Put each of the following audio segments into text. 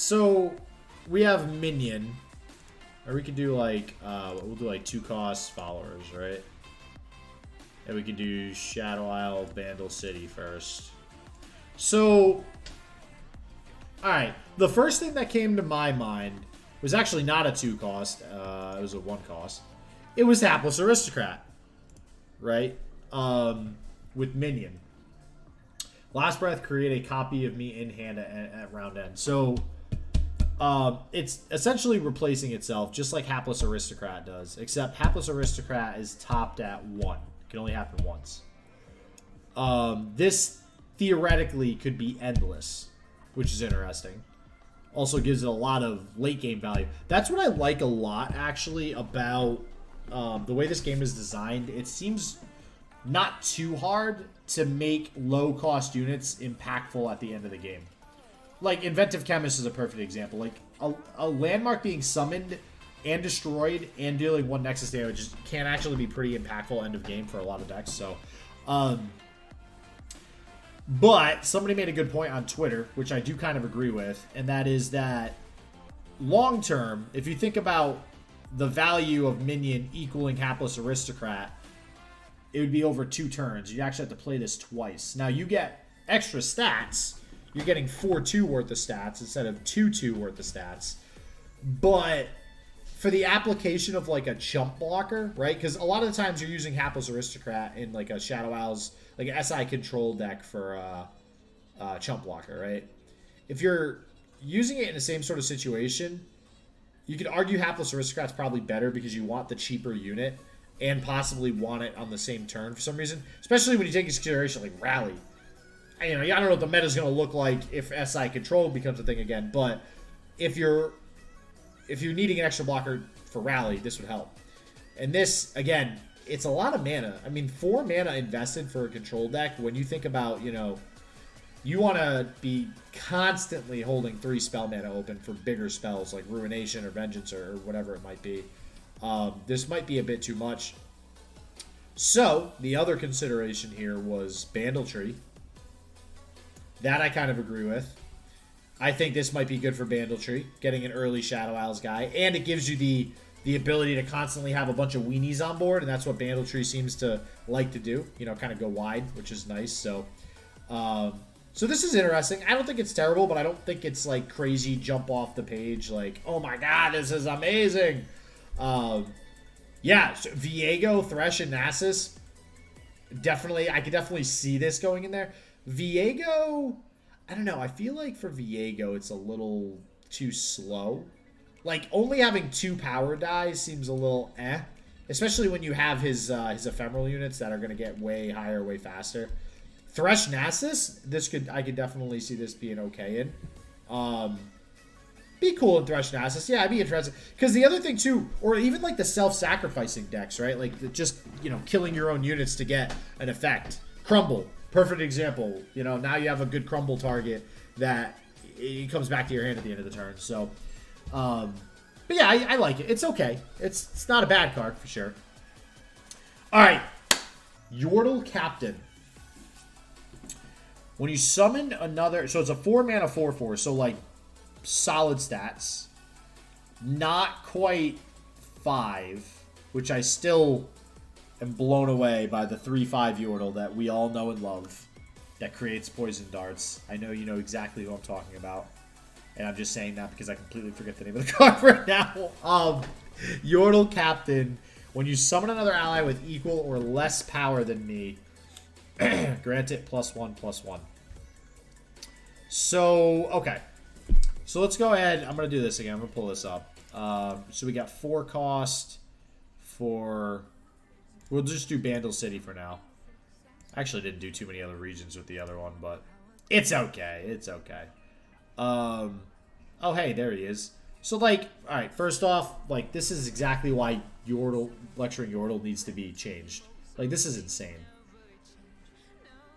So we have minion, or we could do like we'll do like 2 cost followers, right? And we could do Shadow Isle, Bandle City first. So, all right, the first thing that came to my mind was actually not a 2 cost. It was a 1 cost. It was Hapless Aristocrat, right? With minion. Last breath, create a copy of me in hand at round end. So it's essentially replacing itself, just like Hapless Aristocrat does, except Hapless Aristocrat is topped at 1. It can only happen once. This theoretically could be endless, which is interesting. Also gives it a lot of late game value. That's what I like a lot, actually, about the way this game is designed. It seems not too hard to make low-cost units impactful at the end of the game. Like, Inventive Chemist is a perfect example. Like, a landmark being summoned and destroyed and dealing 1 Nexus damage can actually be pretty impactful end of game for a lot of decks. So, but somebody made a good point on Twitter, which I do kind of agree with, and that is that long term, if you think about the value of minion equaling Hapless Aristocrat, it would be over 2 turns. You actually have to play this twice. Now, you get extra stats. You're getting 4-2 worth of stats instead of 2-2 worth of stats. But for the application of like a chump blocker, right? Because a lot of the times you're using Hapless Aristocrat in like a Shadow Isles, like an SI control deck for chump blocker, right? If you're using it in the same sort of situation, you could argue Hapless Aristocrat's probably better because you want the cheaper unit and possibly want it on the same turn for some reason. Especially when you take into consideration like Rally. I don't know what the meta's going to look like if SI control becomes a thing again, but if you're needing an extra blocker for Rally, this would help. And this, again, it's a lot of mana. I mean, 4 mana invested for a control deck, when you think about, you want to be constantly holding 3 spell mana open for bigger spells like Ruination or Vengeance or whatever it might be. This might be a bit too much. So, the other consideration here was Bandletree. That I kind of agree with. I think this might be good for Bandletree, getting an early Shadow Isles guy, and it gives you the ability to constantly have a bunch of weenies on board, and that's what Bandletree seems to like to do, kind of go wide, which is nice. So, so this is interesting. I don't think it's terrible, but I don't think it's like crazy jump off the page, like, oh my god, this is amazing. Yeah, so Viego, Thresh, and Nasus, definitely, I could definitely see this going in there. Viego, I don't know. I feel like for Viego, it's a little too slow. Like, only having 2 power dies seems a little eh. Especially when you have his ephemeral units that are going to get way higher, way faster. Thresh Nasus, I could definitely see this being okay in. Be cool in Thresh Nasus. Yeah, I'd be interested. Because the other thing, too, or even like the self-sacrificing decks, right? Like, just, killing your own units to get an effect. Crumble. Perfect example. Now you have a good crumble target that it comes back to your hand at the end of the turn. So, but yeah, I like it. It's okay. It's not a bad card for sure. All right, Yordle Captain. When you summon another, so it's a 4 mana 4/4. So like solid stats, not quite 5, which I still am blown away by the 3/5 Yordle that we all know and love that creates poison darts. I know you know exactly who I'm talking about, and I'm just saying that because I completely forget the name of the card right now. Yordle Captain. When you summon another ally with equal or less power than me, grant it +1/+1. So, okay. So let's go ahead. I'm going to do this again. I'm going to pull this up. So we got 4 cost for... We'll just do Bandle City for now. I actually didn't do too many other regions with the other one, but it's okay. It's okay. Oh, hey, there he is. So, like, all right, first off, like, this is exactly why Lecturing Yordle needs to be changed. Like, this is insane.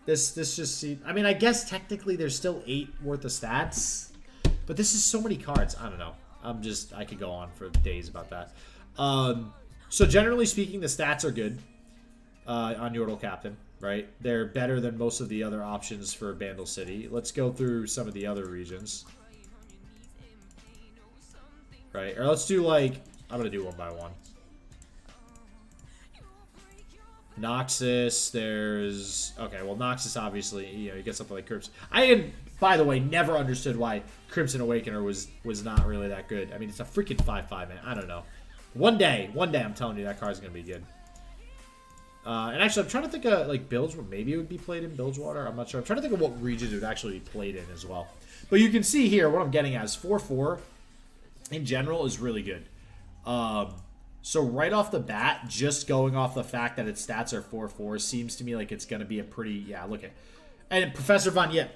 This just... I mean, I guess technically there's still 8 worth of stats, but this is so many cards. I don't know. I could go on for days about that. So generally speaking, the stats are good on Yordle Captain, right? They're better than most of the other options for Bandle City. Let's go through some of the other regions. right? Or let's do like, I'm gonna do one by one. Noxus, there's... Okay, well, Noxus, obviously, you know, you get something like Crimson. I had, by the way, never understood why Crimson Awakener was not really that good. I mean, it's a freaking 5/5, man. I don't know. One day, I'm telling you, that card's going to be good. And actually, I'm trying to think of, like, Bilgewater. Maybe it would be played in Bilgewater. I'm not sure. I'm trying to think of what regions it would actually be played in as well. But you can see here, what I'm getting at is 4/4, in general, is really good. So right off the bat, just going off the fact that its stats are 4/4 seems to me like it's going to be a pretty... Yeah, look at... And Professor Von Yip.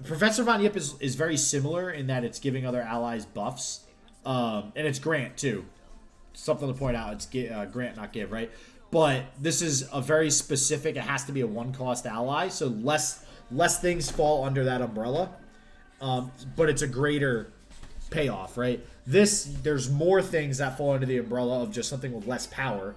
Professor Von Yip is very similar in that it's giving other allies buffs. And it's Grant, too. Something to point out. It's Grant, not Give, right? But this is a very specific... It has to be a one-cost ally, so less things fall under that umbrella. But it's a greater payoff, right? There's more things that fall under the umbrella of just something with less power.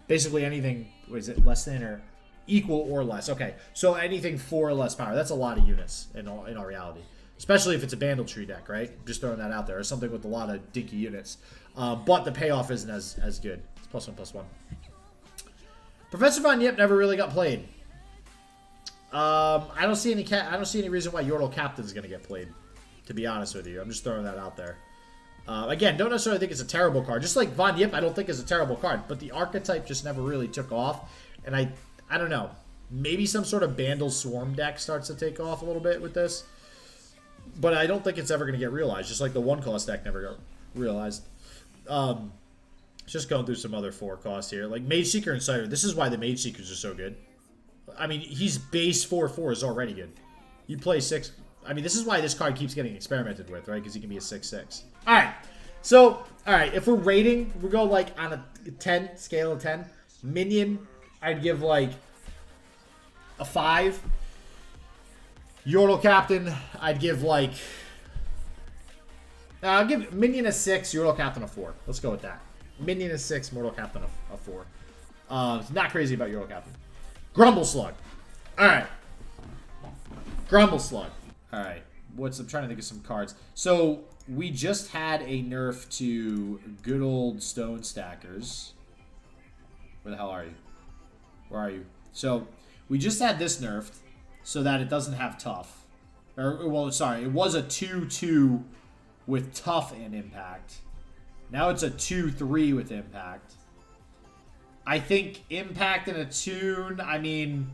Basically anything, what is it, less than or equal or less? Okay, so anything 4 or less power. That's a lot of units in all reality. Especially if it's a Bandle Tree deck, right? Just throwing that out there. Or something with a lot of dinky units. But the payoff isn't as good. It's +1/+1. Professor Von Yip never really got played. I don't see any reason why Yordle Captain is going to get played, to be honest with you. I'm just throwing that out there. Again, don't necessarily think it's a terrible card. Just like Von Yip, I don't think is a terrible card. But the archetype just never really took off. And I don't know. Maybe some sort of Bandle Swarm deck starts to take off a little bit with this. But I don't think it's ever going to get realized. Just like the 1-cost deck never got realized. Just going through some other 4 costs here. Like Mage Seeker and Cider. This is why the Mage Seekers are so good. I mean, he's base 4/4 is already good. You play 6... I mean, this is why this card keeps getting experimented with, right? Because he can be a 6/6. All right. So, all right. If we're rating, we go like on a 10, scale of 10. Minion, I'd give like a 5. Yordle Captain, I'd give like... I'll give Minion a 6, Yordle Captain a 4. Let's go with that. Minion a 6, Mortal Captain a 4. Not crazy about Yordle Captain. Grumbleslug. All right. Grumbleslug. All right. I'm trying to think of some cards. So we just had a nerf to good old Stone Stackers. Where the hell are you? Where are you? So we just had this nerfed so that it doesn't have tough. Or, well, sorry. It was a 2/2 with tough and impact. Now it's a 2/3 with impact. I think impact and a tune, I mean...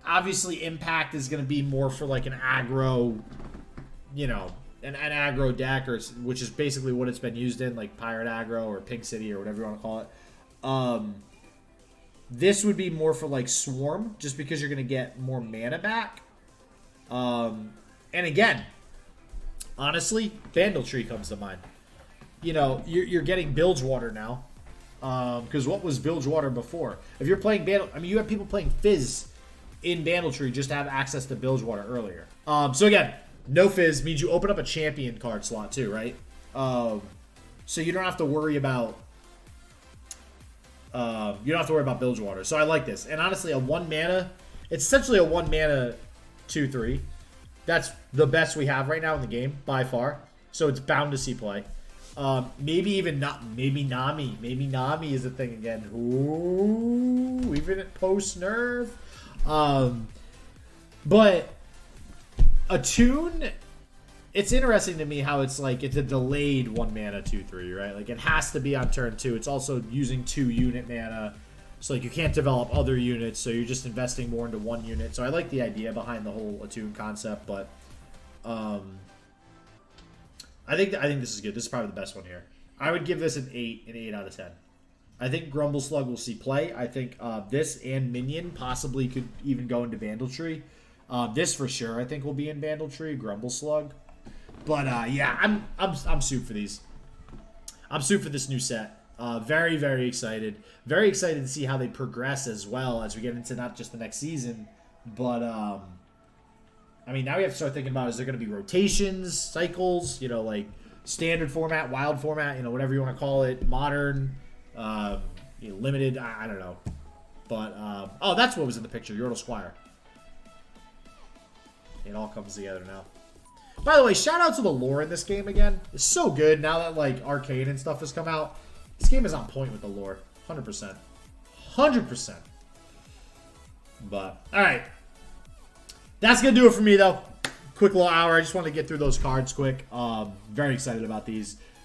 Obviously, impact is going to be more for like an aggro, you know, an aggro deck, which is basically what it's been used in, like Pirate Aggro or Pink City or whatever you want to call it. This would be more for like Swarm, just because you're going to get more mana back. And again, honestly, Bandle Tree comes to mind. You know, you're getting Bilgewater now. Because what was Bilgewater before? If you're playing Bandle... I mean, you have people playing Fizz in Bandle Tree just to have access to Bilgewater earlier. So again, no Fizz means you open up a champion card slot too, right? So you don't have to worry about Bilgewater. So I like this. And honestly, a 1 mana, it's essentially a 1 mana 2/3. That's the best we have right now in the game by far. So it's bound to see play. Maybe even not. Maybe Nami. Maybe Nami is a thing again. Ooh, even at post nerf. But a tune, it's interesting to me how it's like it's a delayed 1 mana 2/3, right? Like it has to be on turn 2. It's also using 2 unit mana, so like you can't develop other units, so you're just investing more into 1 unit. So I like the idea behind the whole attune concept, but I think this is good. This is probably the best one here. I would give this an 8 out of 10. I think Grumbleslug will see play. I think this and Minion possibly could even go into Bandle Tree. This for sure I think will be in Bandle Tree, Grumbleslug. But yeah, I'm soup for these. I'm soup for this new set. Very, very excited. Very excited to see how they progress as well as we get into not just the next season, but I mean, now we have to start thinking about, is there going to be rotations, cycles, you know, like standard format, wild format, you know, whatever you want to call it, modern, you know, limited, I don't know. But, oh, that's what was in the picture, Yordle Squire. It all comes together now. By the way, shout out to the lore in this game again. It's so good now that like Arcane and stuff has come out. This game is on point with the lore. 100%. 100%. But, alright. That's going to do it for me, though. Quick little hour. I just wanted to get through those cards quick. Very excited about these.